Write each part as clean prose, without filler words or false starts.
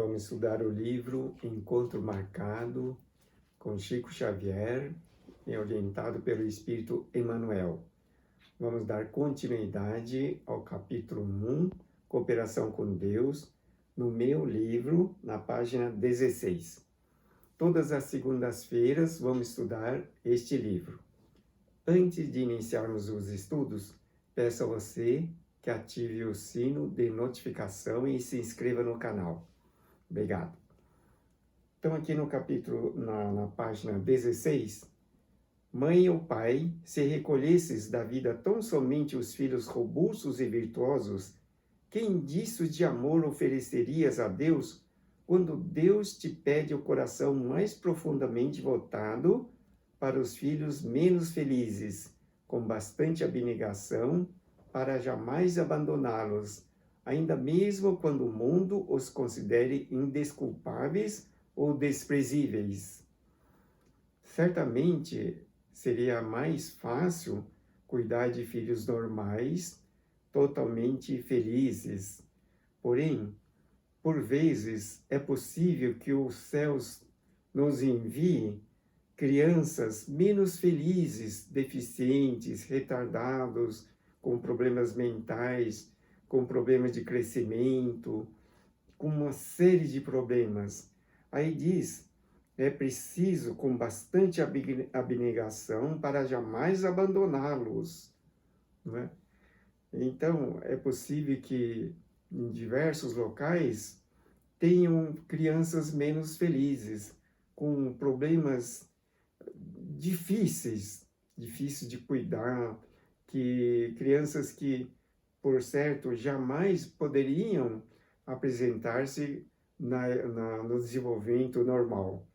Vamos estudar o livro Encontro Marcado com Chico Xavier, orientado pelo Espírito Emmanuel. Vamos dar continuidade ao capítulo 1, Cooperação com Deus, no meu livro, na página 16. Todas as segundas-feiras vamos estudar este livro. Antes de iniciarmos os estudos, peço a você que ative o sino de notificação e se inscreva no canal. Obrigado. Então, aqui no capítulo, na página 16, mãe ou pai, se recolhesses da vida tão somente os filhos robustos e virtuosos, que indícios de amor oferecerias a Deus quando Deus te pede o coração mais profundamente voltado para os filhos menos felizes, com bastante abnegação, para jamais abandoná-los, ainda mesmo quando o mundo os considere indesculpáveis ou desprezíveis? Certamente seria mais fácil cuidar de filhos normais, totalmente felizes. Porém, por vezes é possível que os céus nos envie crianças menos felizes, deficientes, retardados, com problemas mentais, com problemas de crescimento, com uma série de problemas. Aí diz, é preciso com bastante abnegação para jamais abandoná-los, não é? Então, é possível que em diversos locais tenham crianças menos felizes, com problemas difíceis de cuidar, que crianças que, por certo, jamais poderiam apresentar-se no desenvolvimento normal.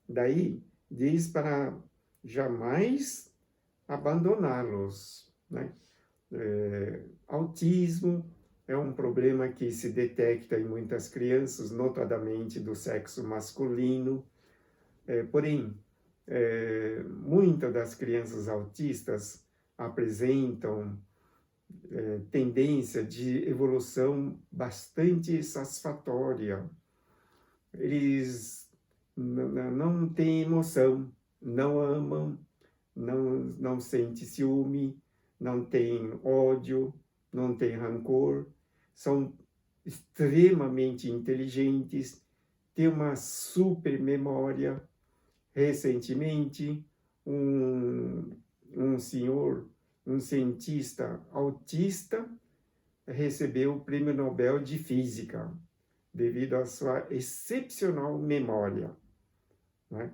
Daí, diz para jamais abandoná-los, né? Autismo é um problema que se detecta em muitas crianças, notadamente do sexo masculino. Porém, muitas das crianças autistas apresentam tendência de evolução bastante satisfatória. Eles não têm emoção, não amam, não sentem ciúme, não têm ódio, não têm rancor, são extremamente inteligentes, têm uma super memória. Recentemente, um senhor, um cientista autista, recebeu o Prêmio Nobel de Física, devido à sua excepcional memória, né?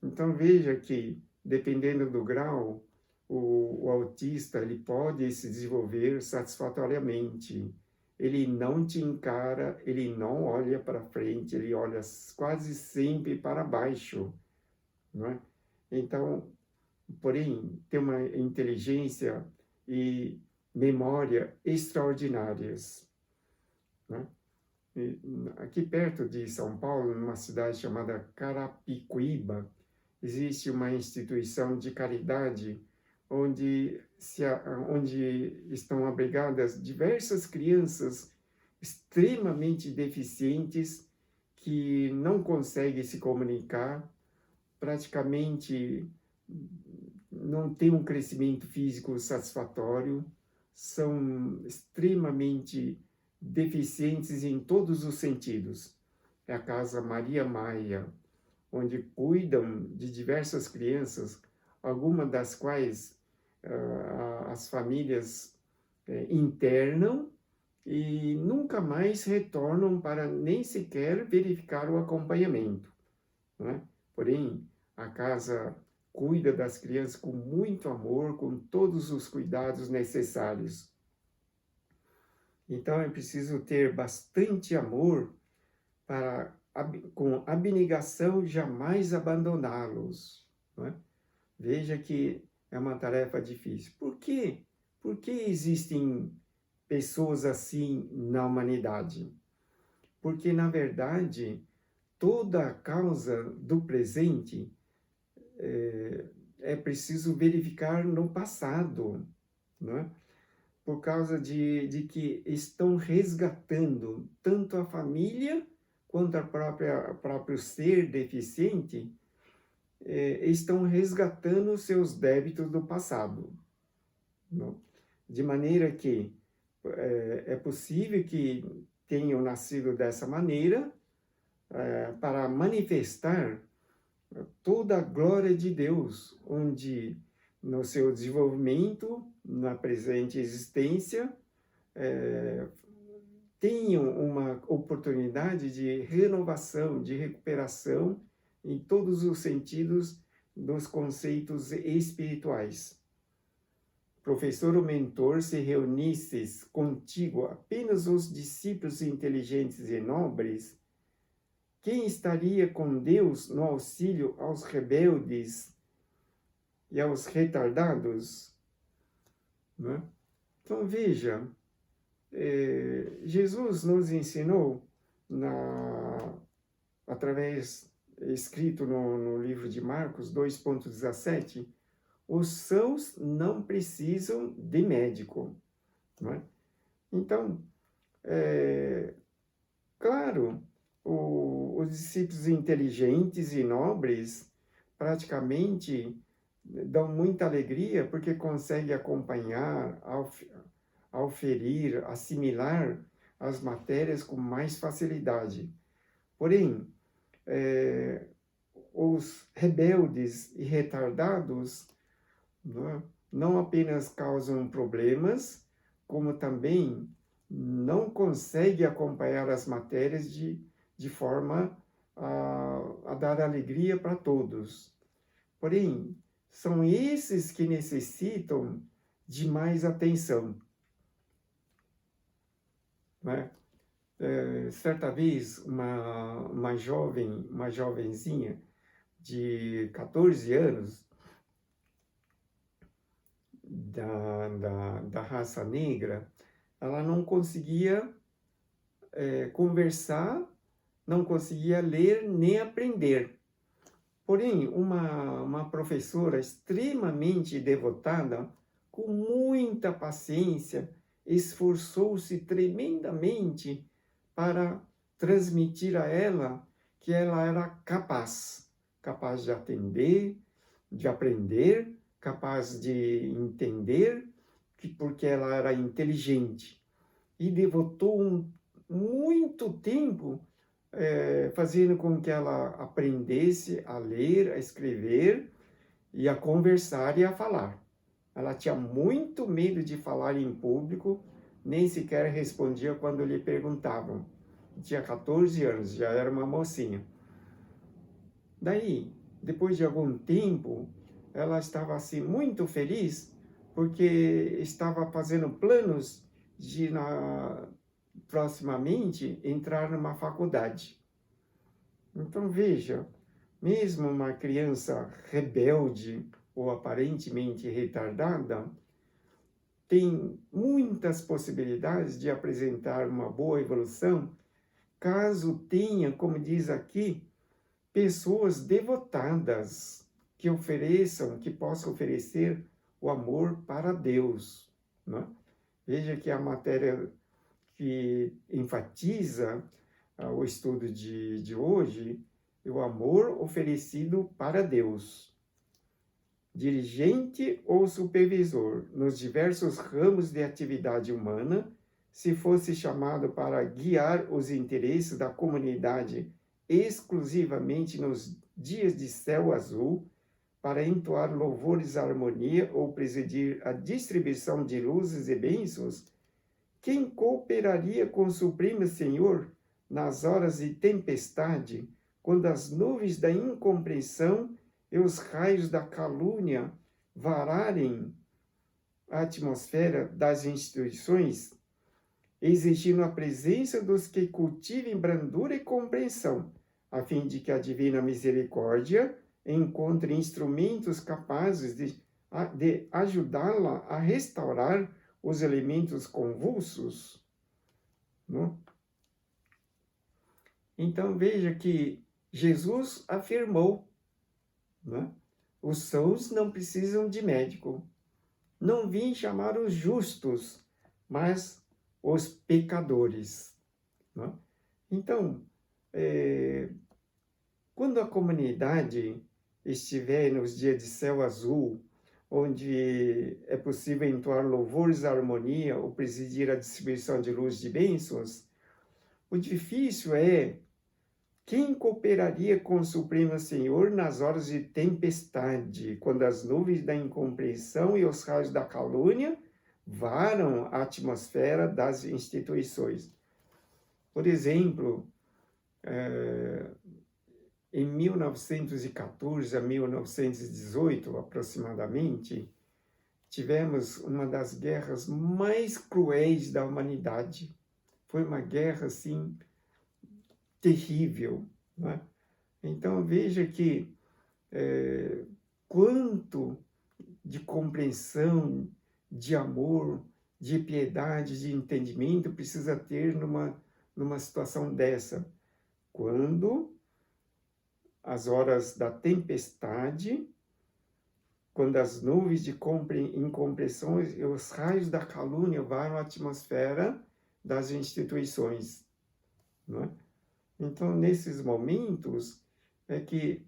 Então, veja que, dependendo do grau, o autista ele pode se desenvolver satisfatoriamente. Ele não te encara, ele não olha para frente, ele olha quase sempre para baixo, não é? Então, porém, tem uma inteligência e memória extraordinárias, né? E aqui perto de São Paulo, numa cidade chamada Carapicuíba, existe uma instituição de caridade onde estão abrigadas diversas crianças extremamente deficientes que não conseguem se comunicar, praticamente não têm um crescimento físico satisfatório, são extremamente deficientes em todos os sentidos. É a Casa Maria Maia, onde cuidam de diversas crianças, algumas das quais as famílias internam e nunca mais retornam para nem sequer verificar o acompanhamento, né? Porém, a casa cuida das crianças com muito amor, com todos os cuidados necessários. Então, é preciso ter bastante amor para, com abnegação, jamais abandoná-los, não é? Veja que é uma tarefa difícil. Por quê? Por que existem pessoas assim na humanidade? Porque, na verdade, toda a causa do presente é preciso verificar no passado, não é? Por causa de que estão resgatando tanto a família quanto ao próprio ser deficiente, estão resgatando seus débitos do passado. Não? De maneira que é possível que tenham nascido dessa maneira para manifestar toda a glória de Deus, onde no seu desenvolvimento, na presente existência, tenham uma oportunidade de renovação, de recuperação em todos os sentidos dos conceitos espirituais. Professor ou mentor, se reunisses contigo apenas os discípulos inteligentes e nobres, quem estaria com Deus no auxílio aos rebeldes e aos retardados? Né? Então veja, Jesus nos ensinou, escrito no livro de Marcos 2,17, os sãos não precisam de médico. Não é? Então, claro, os discípulos inteligentes e nobres praticamente dão muita alegria porque conseguem acompanhar, auferir, assimilar as matérias com mais facilidade. Porém, os rebeldes e retardados não apenas causam problemas, como também não conseguem acompanhar as matérias de forma a dar alegria para todos. Porém, são esses que necessitam de mais atenção. Né? Certa vez, uma jovenzinha de 14 anos, da raça negra, ela não conseguia conversar, não conseguia ler nem aprender. Porém, uma professora extremamente devotada, com muita paciência, esforçou-se tremendamente para transmitir a ela que ela era capaz de atender, de aprender, capaz de entender, porque ela era inteligente. E devotou muito tempo fazendo com que ela aprendesse a ler, a escrever e a conversar e a falar. Ela tinha muito medo de falar em público, nem sequer respondia quando lhe perguntavam. Tinha 14 anos, já era uma mocinha. Daí, depois de algum tempo, ela estava assim muito feliz porque estava fazendo planos de proximamente entrar numa faculdade. Então veja, mesmo uma criança rebelde ou aparentemente retardada tem muitas possibilidades de apresentar uma boa evolução, caso tenha, como diz aqui, pessoas devotadas que possam oferecer o amor para Deus. Né? Veja que a matéria que enfatiza o estudo de hoje é o amor oferecido para Deus. Dirigente ou supervisor nos diversos ramos de atividade humana, se fosse chamado para guiar os interesses da comunidade exclusivamente nos dias de céu azul, para entoar louvores à harmonia ou presidir a distribuição de luzes e bênçãos, quem cooperaria com o Supremo Senhor nas horas de tempestade, quando as nuvens da incompreensão e os raios da calúnia vararem a atmosfera das instituições, exigindo a presença dos que cultivem brandura e compreensão, a fim de que a divina misericórdia encontre instrumentos capazes de ajudá-la a restaurar os elementos convulsos? Não? Então veja que Jesus afirmou, né? Os sãos não precisam de médico. Não vim chamar os justos, mas os pecadores. Né? Então, quando a comunidade estiver nos dias de céu azul, onde é possível entoar louvores à harmonia ou presidir a distribuição de luz de bênçãos, o difícil é quem cooperaria com o Supremo Senhor nas horas de tempestade, quando as nuvens da incompreensão e os raios da calúnia varam a atmosfera das instituições. Por exemplo, em 1914 a 1918, aproximadamente, tivemos uma das guerras mais cruéis da humanidade. Foi uma guerra, assim, terrível, né? Então, veja que quanto de compreensão, de amor, de piedade, de entendimento precisa ter numa situação dessa. Quando as horas da tempestade, quando as nuvens de incompreensões e os raios da calúnia varam a atmosfera das instituições, não é? Então, nesses momentos, é que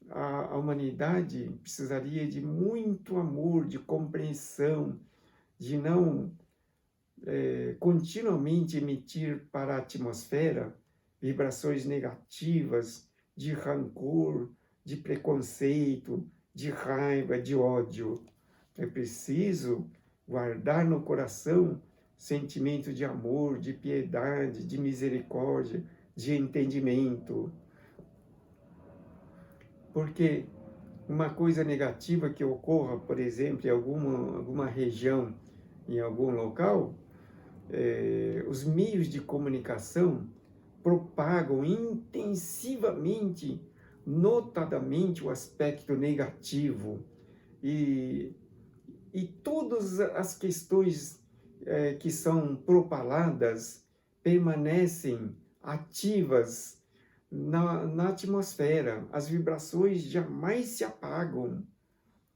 a humanidade precisaria de muito amor, de compreensão, de não continuamente emitir para a atmosfera vibrações negativas, de rancor, de preconceito, de raiva, de ódio. É preciso guardar no coração sentimento de amor, de piedade, de misericórdia, de entendimento. Porque uma coisa negativa que ocorra, por exemplo, em alguma região, em algum local, os meios de comunicação propagam intensivamente, notadamente, o aspecto negativo. E todas as questões que são propaladas permanecem ativas na atmosfera. As vibrações jamais se apagam,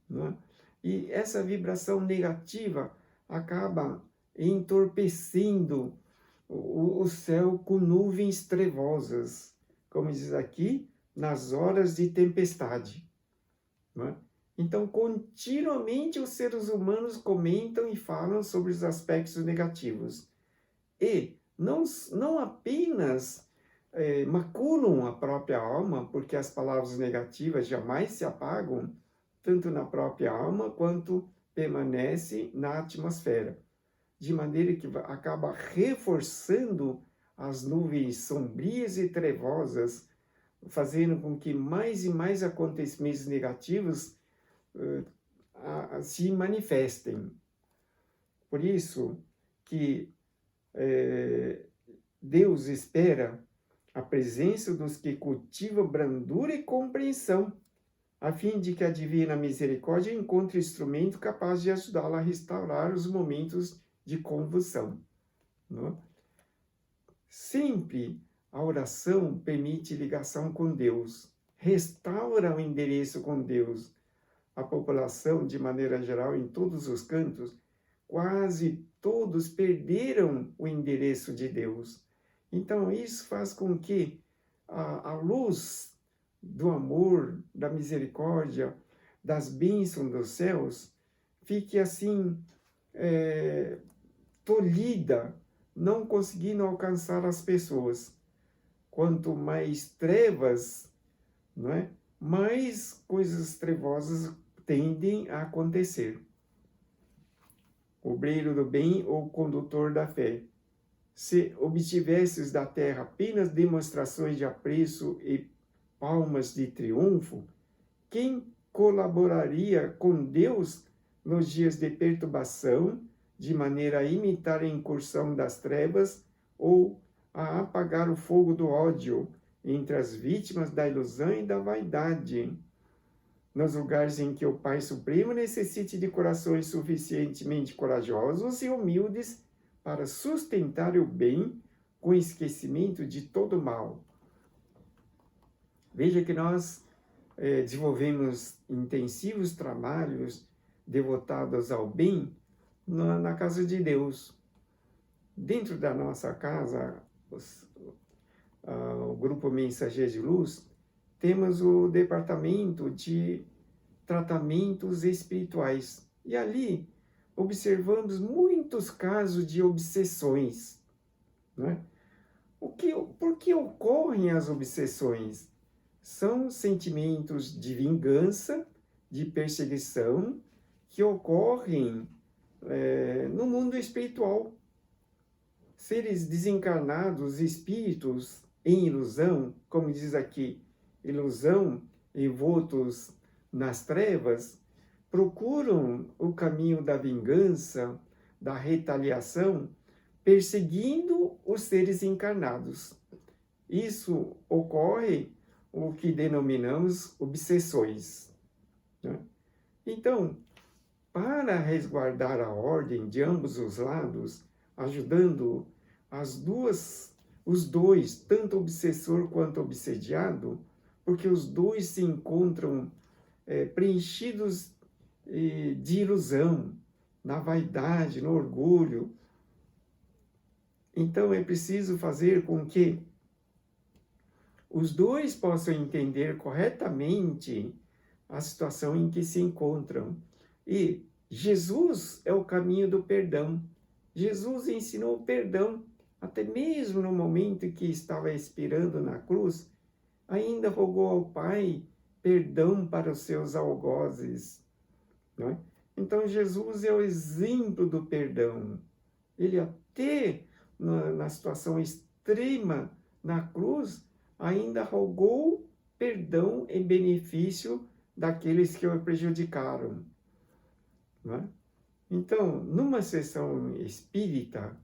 não é? E essa vibração negativa acaba entorpecendo o céu com nuvens trevosas, como diz aqui, nas horas de tempestade, não é? Então, continuamente os seres humanos comentam e falam sobre os aspectos negativos. E não apenas maculam a própria alma, porque as palavras negativas jamais se apagam, tanto na própria alma quanto permanece na atmosfera, de maneira que acaba reforçando as nuvens sombrias e trevosas, fazendo com que mais e mais acontecimentos negativos se manifestem. Por isso que Deus espera a presença dos que cultivam brandura e compreensão, a fim de que a divina misericórdia encontre instrumento capaz de ajudá-la a restaurar os momentos de convulsão. Não? Sempre a oração permite ligação com Deus, restaura o endereço com Deus. A população, de maneira geral, em todos os cantos, quase todos perderam o endereço de Deus. Então, isso faz com que a luz do amor, da misericórdia, das bênçãos dos céus, fique assim, tolhida, não conseguindo alcançar as pessoas. Quanto mais trevas, não é? Mais coisas trevosas tendem a acontecer. Obreiro do bem ou condutor da fé. Se obtivesses da terra apenas demonstrações de apreço e palmas de triunfo, quem colaboraria com Deus nos dias de perturbação, de maneira a imitar a incursão das trevas ou a apagar o fogo do ódio entre as vítimas da ilusão e da vaidade? Nos lugares em que o Pai Supremo necessite de corações suficientemente corajosos e humildes para sustentar o bem com esquecimento de todo o mal. Veja que nós desenvolvemos intensivos trabalhos devotados ao bem na casa de Deus. Dentro da nossa casa, o Grupo Mensageiros de Luz, temos o departamento de tratamentos espirituais. E ali observamos muitos casos de obsessões. Né? Por que ocorrem as obsessões? São sentimentos de vingança, de perseguição, que ocorrem no mundo espiritual. Seres desencarnados, espíritos em ilusão, como diz aqui, ilusão, envoltos nas trevas, procuram o caminho da vingança, da retaliação, perseguindo os seres encarnados. Isso ocorre o que denominamos obsessões. Né? Então, para resguardar a ordem de ambos os lados, ajudando os dois, tanto obsessor quanto obsediado, porque os dois se encontram preenchidos de ilusão, na vaidade, no orgulho. Então é preciso fazer com que os dois possam entender corretamente a situação em que se encontram. E Jesus é o caminho do perdão. Jesus ensinou o perdão, até mesmo no momento em que estava expirando na cruz, ainda rogou ao Pai perdão para os seus algozes. Não é? Então Jesus é o exemplo do perdão. Ele até na situação extrema na cruz, ainda rogou perdão em benefício daqueles que o prejudicaram. Não é? Então, numa sessão espírita,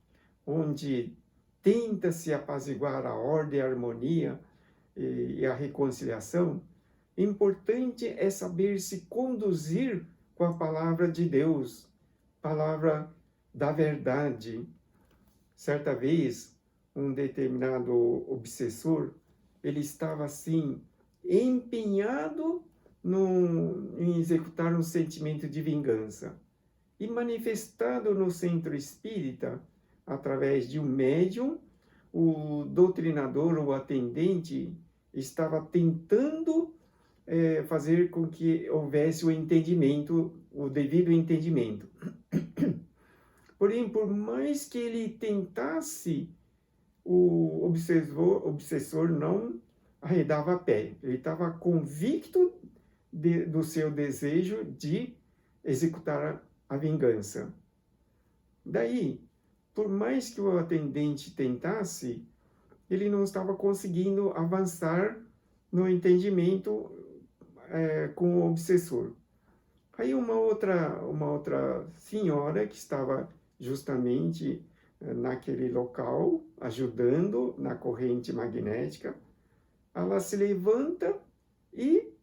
onde tenta-se apaziguar a ordem, a harmonia e a reconciliação, importante é saber se conduzir com a palavra de Deus, palavra da verdade. Certa vez, um determinado obsessor, ele estava assim, empenhado em executar um sentimento de vingança. E manifestado no centro espírita, através de um médium, o doutrinador ou atendente estava tentando fazer com que houvesse o entendimento, o devido entendimento. Porém, por mais que ele tentasse, o obsessor não arredava a pé. Ele estava convicto do seu desejo de executar a vingança. Daí, por mais que o atendente tentasse, ele não estava conseguindo avançar no entendimento com o obsessor. Aí uma outra senhora que estava justamente naquele local, ajudando na corrente magnética, ela se levanta e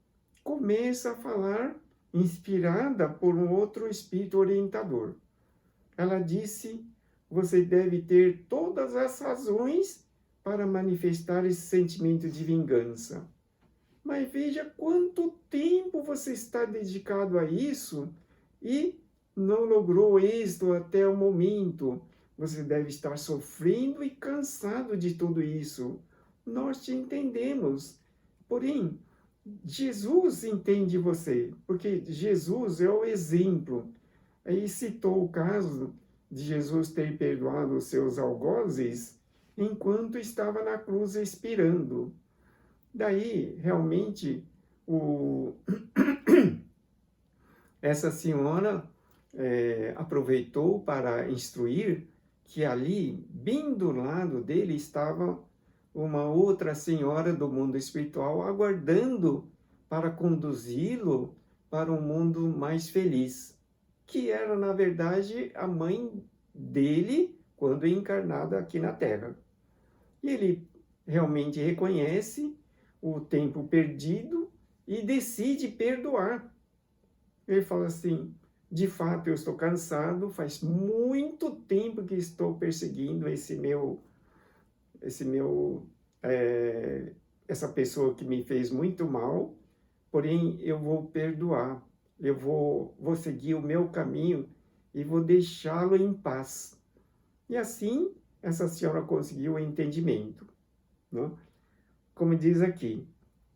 começa a falar, inspirada por um outro espírito orientador. Ela disse: você deve ter todas as razões para manifestar esse sentimento de vingança. Mas veja quanto tempo você está dedicado a isso e não logrou êxito até o momento. Você deve estar sofrendo e cansado de tudo isso. Nós te entendemos. Porém, Jesus entende você, porque Jesus é o exemplo. Aí citou o caso de Jesus ter perdoado os seus algozes enquanto estava na cruz expirando. Daí, realmente, essa senhora aproveitou para instruir que ali, bem do lado dele, estava uma outra senhora do mundo espiritual aguardando para conduzi-lo para um mundo mais feliz, que era, na verdade, a mãe dele quando encarnada aqui na Terra. E ele realmente reconhece o tempo perdido e decide perdoar. Ele fala assim: de fato eu estou cansado, faz muito tempo que estou perseguindo essa pessoa que me fez muito mal, porém eu vou perdoar, eu vou seguir o meu caminho e vou deixá-lo em paz. E assim essa senhora conseguiu o entendimento. Não? como diz aqui,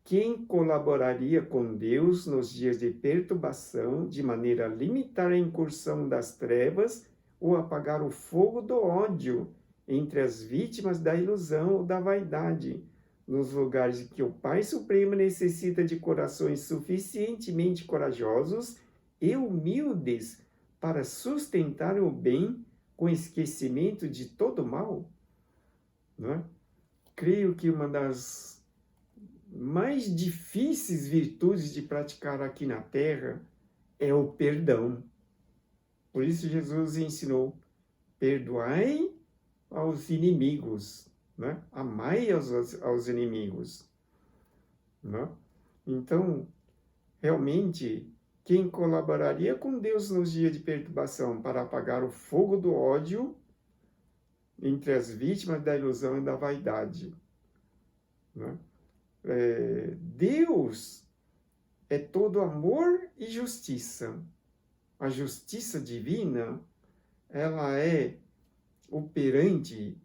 quem colaboraria com Deus nos dias de perturbação, de maneira a limitar a incursão das trevas ou apagar o fogo do ódio entre as vítimas da ilusão ou da vaidade, nos lugares em que o Pai Supremo necessita de corações suficientemente corajosos e humildes para sustentar o bem com esquecimento de todo o mal? Não é? Creio que uma das mais difíceis virtudes de praticar aqui na Terra é o perdão. Por isso Jesus ensinou: perdoai aos inimigos, né? Amai aos inimigos. Né? Então, realmente, quem colaboraria com Deus nos dias de perturbação para apagar o fogo do ódio entre as vítimas da ilusão e da vaidade? Né? Deus é todo amor e justiça. A justiça divina, ela é operante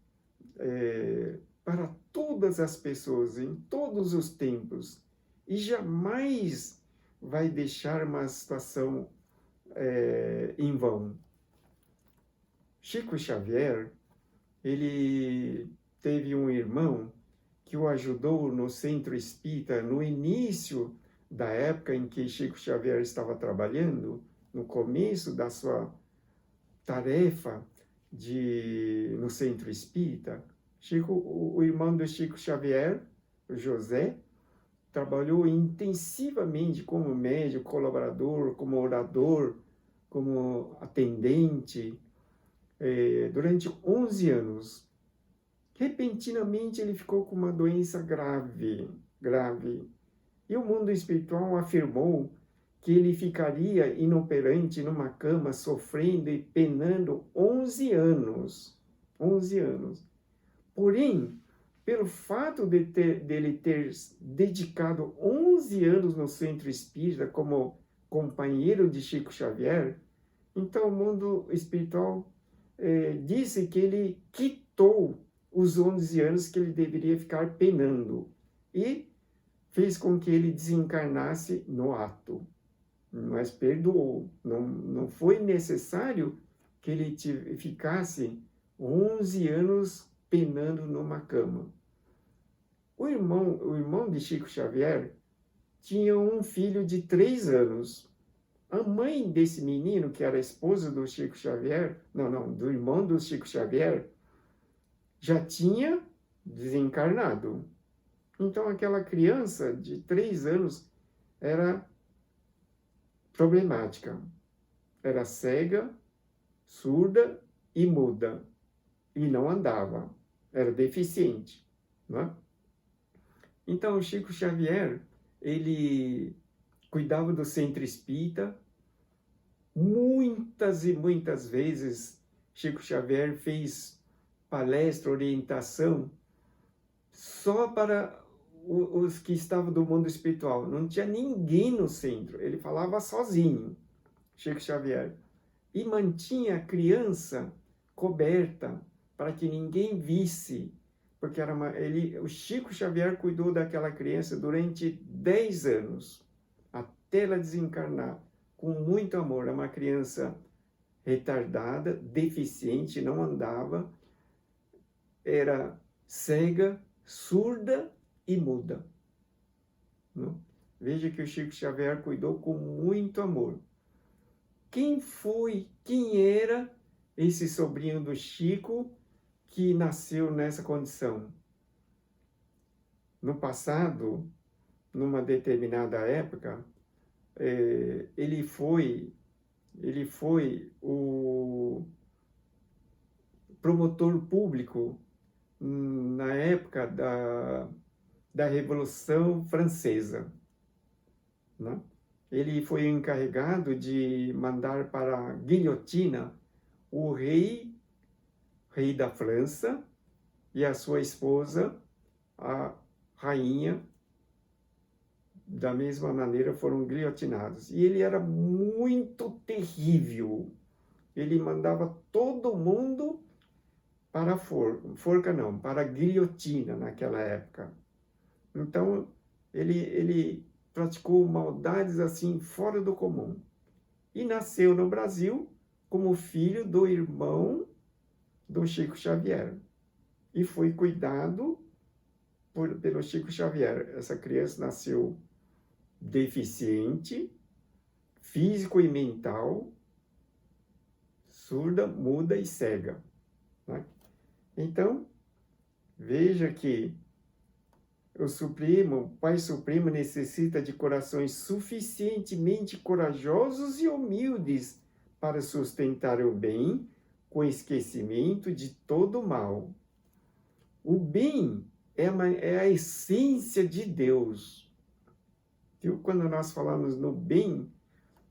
para todas as pessoas, em todos os tempos, e jamais vai deixar uma situação em vão. Chico Xavier, ele teve um irmão que o ajudou no centro espírita no início da época em que Chico Xavier estava trabalhando, no começo da sua tarefa no centro espírita. O irmão do Chico Xavier, o José, trabalhou intensivamente como médico, colaborador, como orador, como atendente, durante 11 anos. Repentinamente ele ficou com uma doença grave. E o mundo espiritual afirmou que ele ficaria inoperante numa cama, sofrendo e penando 11 anos. 11 anos. Porém, pelo fato dele ter dedicado 11 anos no centro espírita como companheiro de Chico Xavier, então o mundo espiritual disse que ele quitou os 11 anos que ele deveria ficar penando e fez com que ele desencarnasse no ato, mas perdoou. Não foi necessário que ele ficasse 11 anos penando numa cama. O irmão de Chico Xavier tinha um filho de 3 anos. A mãe desse menino, que era a esposa do Chico Xavier, do irmão do Chico Xavier, já tinha desencarnado. Então, aquela criança de 3 anos era problemática. Era cega, surda e muda. E não andava. Era deficiente. Não é? Então, o Chico Xavier, ele cuidava do centro espírita. Muitas e muitas vezes, Chico Xavier fez palestra, orientação, só para os que estavam do mundo espiritual. Não tinha ninguém no centro. Ele falava sozinho, Chico Xavier. E mantinha a criança coberta, para que ninguém visse. Porque o Chico Xavier cuidou daquela criança durante 10 anos, até ela desencarnar, com muito amor. Era uma criança retardada, deficiente, não andava, era cega, surda e muda. Não? Veja que o Chico Xavier cuidou com muito amor. Quem era esse sobrinho do Chico que nasceu nessa condição? No passado, numa determinada época, ele foi o promotor público na época da Revolução Francesa. Né? Ele foi encarregado de mandar para a guilhotina o rei da França e a sua esposa, a rainha, da mesma maneira foram guilhotinados. E ele era muito terrível. Ele mandava todo mundo para para a guilhotina naquela época. Então, ele praticou maldades assim fora do comum. E nasceu no Brasil como filho do irmão do Chico Xavier. E foi cuidado pelo Chico Xavier. Essa criança nasceu deficiente, físico e mental, surda, muda e cega. Né? Então, veja que o Pai Supremo necessita de corações suficientemente corajosos e humildes para sustentar o bem com esquecimento de todo o mal. O bem é a essência de Deus. Viu? Quando nós falamos no bem,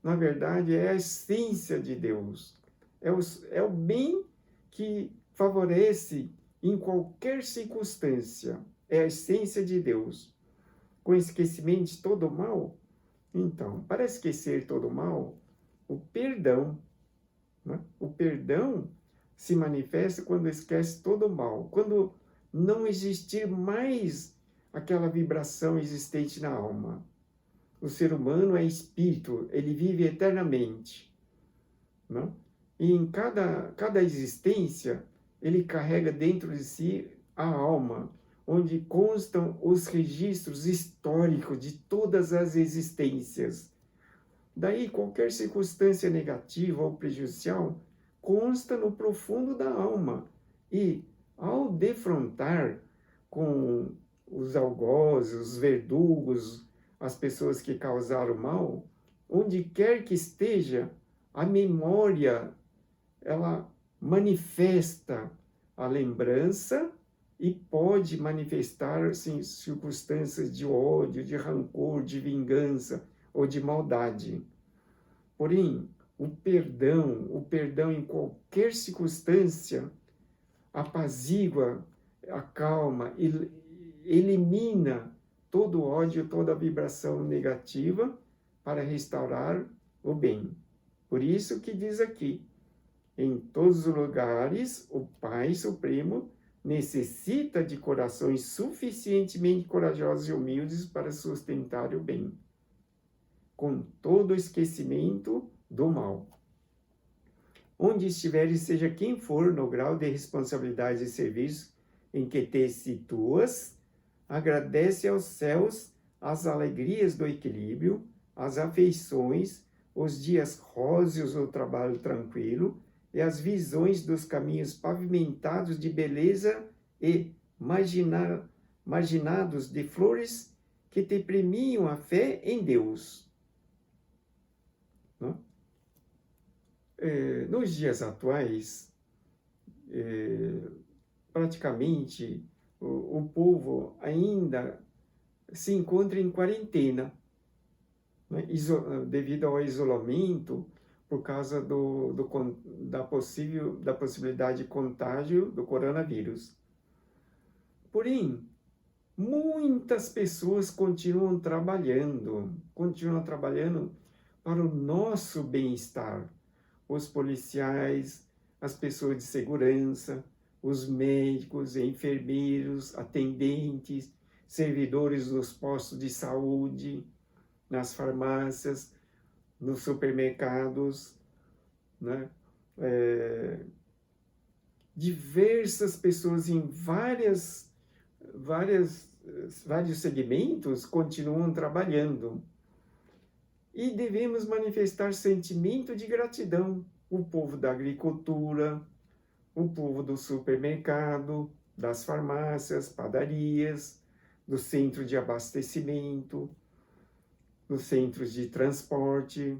na verdade é a essência de Deus. É o bem que favorece em qualquer circunstância. É a essência de Deus. Com esquecimento de todo o mal, então, para esquecer todo o mal, o perdão. Né? O perdão se manifesta quando esquece todo o mal. Quando não existir mais aquela vibração existente na alma. O ser humano é espírito, ele vive eternamente. Né? E em cada existência, ele carrega dentro de si a alma, onde constam os registros históricos de todas as existências. Daí, qualquer circunstância negativa ou prejudicial consta no profundo da alma. E, ao defrontar com os algozes, os verdugos, as pessoas que causaram mal, onde quer que esteja, a memória, ela manifesta a lembrança e pode manifestar assim, circunstâncias de ódio, de rancor, de vingança ou de maldade. Porém, o perdão em qualquer circunstância, apazigua, acalma, elimina todo o ódio, toda a vibração negativa para restaurar o bem. Por isso que diz aqui, em todos os lugares, o Pai Supremo necessita de corações suficientemente corajosos e humildes para sustentar o bem, com todo o esquecimento do mal. Onde estiveres, seja quem for, no grau de responsabilidade e serviço em que te situas, agradece aos céus as alegrias do equilíbrio, as afeições, os dias róseos do trabalho tranquilo e as visões dos caminhos pavimentados de beleza e marginados de flores que te premiam a fé em Deus. Não? Nos dias atuais, praticamente o povo ainda se encontra em quarentena, né? Devido ao isolamento, por causa da possibilidade de contágio do coronavírus. Porém, muitas pessoas continuam trabalhando para o nosso bem-estar. Os policiais, as pessoas de segurança, os médicos, enfermeiros, atendentes, servidores dos postos de saúde, nas farmácias, nos supermercados, né? Diversas pessoas em vários segmentos continuam trabalhando. E devemos manifestar sentimento de gratidão. O povo da agricultura, o povo do supermercado, das farmácias, padarias, do centro de abastecimento, dos centros de transporte,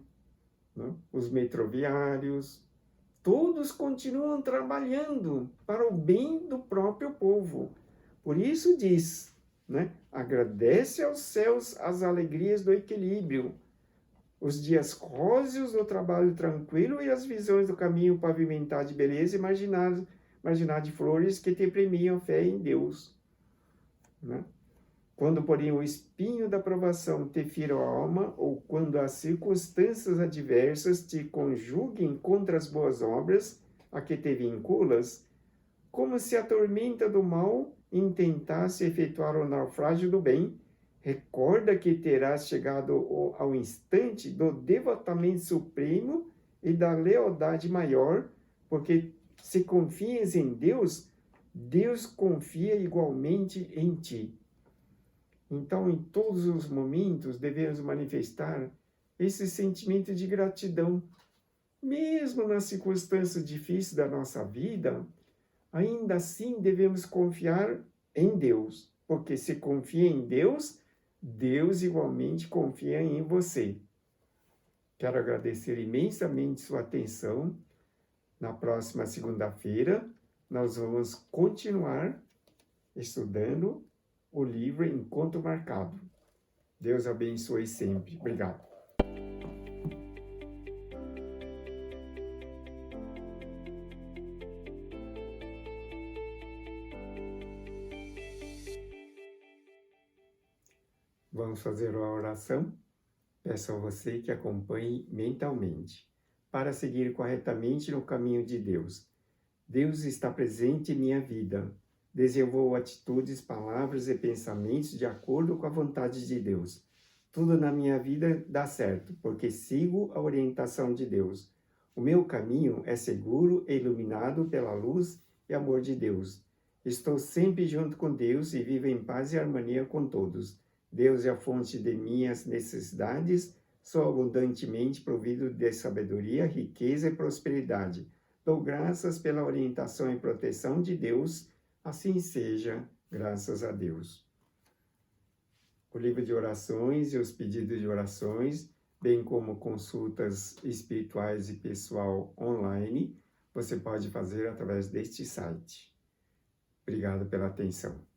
né? Os metroviários, todos continuam trabalhando para o bem do próprio povo. Por isso diz, né? Agradece aos céus as alegrias do equilíbrio, os dias róseos do trabalho tranquilo e as visões do caminho pavimentado de beleza e marginado de flores que te premiam fé em Deus. Né? Quando, porém, o espinho da provação te fira a alma, ou quando as circunstâncias adversas te conjuguem contra as boas obras a que te vinculas, como se a tormenta do mal intentasse efetuar o naufrágio do bem, recorda que terás chegado ao instante do devotamento supremo e da lealdade maior, porque se confias em Deus, Deus confia igualmente em ti. Então, em todos os momentos, devemos manifestar esse sentimento de gratidão. Mesmo nas circunstâncias difíceis da nossa vida, ainda assim devemos confiar em Deus, porque se confia em Deus, Deus igualmente confia em você. Quero agradecer imensamente sua atenção. Na próxima segunda-feira, nós vamos continuar estudando o livro Encontro Marcado. Deus abençoe sempre. Obrigado. Vamos fazer uma oração? Peço a você que acompanhe mentalmente, para seguir corretamente no caminho de Deus. Deus está presente em minha vida. Desenvolvo atitudes, palavras e pensamentos de acordo com a vontade de Deus. Tudo na minha vida dá certo, porque sigo a orientação de Deus. O meu caminho é seguro e iluminado pela luz e amor de Deus. Estou sempre junto com Deus e vivo em paz e harmonia com todos. Deus é a fonte de minhas necessidades, sou abundantemente provido de sabedoria, riqueza e prosperidade. Dou graças pela orientação e proteção de Deus, assim seja, graças a Deus. O livro de orações e os pedidos de orações, bem como consultas espirituais e pessoal online, você pode fazer através deste site. Obrigado pela atenção.